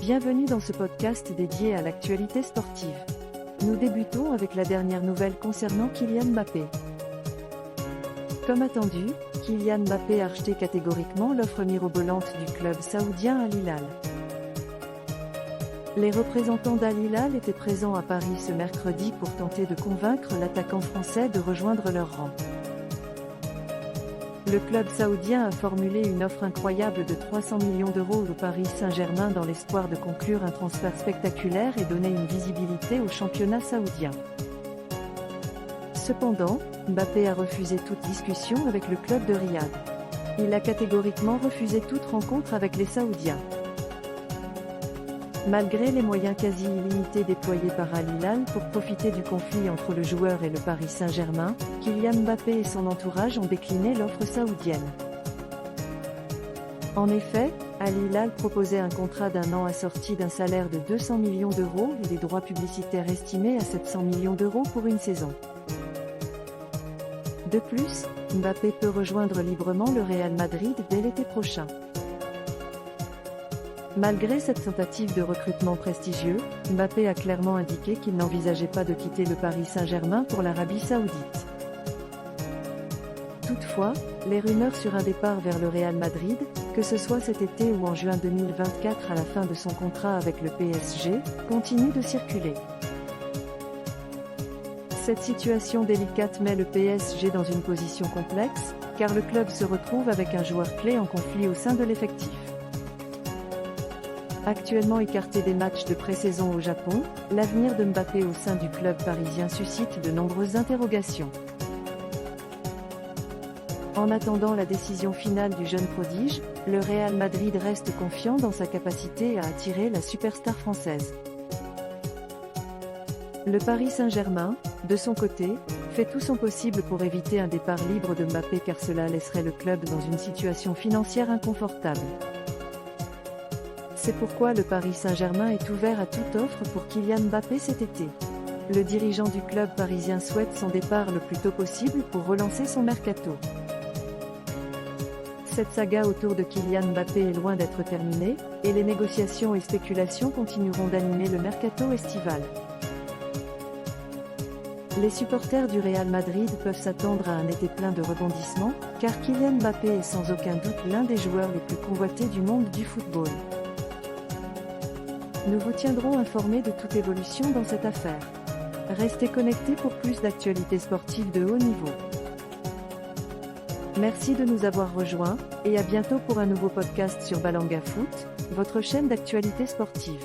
Bienvenue dans ce podcast dédié à l'actualité sportive. Nous débutons avec la dernière nouvelle concernant Kylian Mbappé. Comme attendu, Kylian Mbappé a rejeté catégoriquement l'offre mirobolante du club saoudien Al Hilal. Les représentants d'Al Hilal étaient présents à Paris ce mercredi pour tenter de convaincre l'attaquant français de rejoindre leur rang. Le club saoudien a formulé une offre incroyable de 300 millions d'euros au Paris Saint-Germain dans l'espoir de conclure un transfert spectaculaire et donner une visibilité au championnat saoudien. Cependant, Mbappé a refusé toute discussion avec le club de Riyad. Il a catégoriquement refusé toute rencontre avec les Saoudiens. Malgré les moyens quasi illimités déployés par Al Hilal pour profiter du conflit entre le joueur et le Paris Saint-Germain, Kylian Mbappé et son entourage ont décliné l'offre saoudienne. En effet, Al Hilal proposait un contrat d'1 an assorti d'un salaire de 200 millions d'euros et des droits publicitaires estimés à 700 millions d'euros pour une saison. De plus, Mbappé peut rejoindre librement le Real Madrid dès l'été prochain. Malgré cette tentative de recrutement prestigieux, Mbappé a clairement indiqué qu'il n'envisageait pas de quitter le Paris Saint-Germain pour l'Arabie Saoudite. Toutefois, les rumeurs sur un départ vers le Real Madrid, que ce soit cet été ou en juin 2024 à la fin de son contrat avec le PSG, continuent de circuler. Cette situation délicate met le PSG dans une position complexe, car le club se retrouve avec un joueur clé en conflit au sein de l'effectif. Actuellement écarté des matchs de pré-saison au Japon, l'avenir de Mbappé au sein du club parisien suscite de nombreuses interrogations. En attendant la décision finale du jeune prodige, le Real Madrid reste confiant dans sa capacité à attirer la superstar française. Le Paris Saint-Germain, de son côté, fait tout son possible pour éviter un départ libre de Mbappé car cela laisserait le club dans une situation financière inconfortable. C'est pourquoi le Paris Saint-Germain est ouvert à toute offre pour Kylian Mbappé cet été. Le dirigeant du club parisien souhaite son départ le plus tôt possible pour relancer son mercato. Cette saga autour de Kylian Mbappé est loin d'être terminée, et les négociations et spéculations continueront d'animer le mercato estival. Les supporters du Real Madrid peuvent s'attendre à un été plein de rebondissements, car Kylian Mbappé est sans aucun doute l'un des joueurs les plus convoités du monde du football. Nous vous tiendrons informés de toute évolution dans cette affaire. Restez connectés pour plus d'actualités sportives de haut niveau. Merci de nous avoir rejoints, et à bientôt pour un nouveau podcast sur Balanga Foot, votre chaîne d'actualité sportive.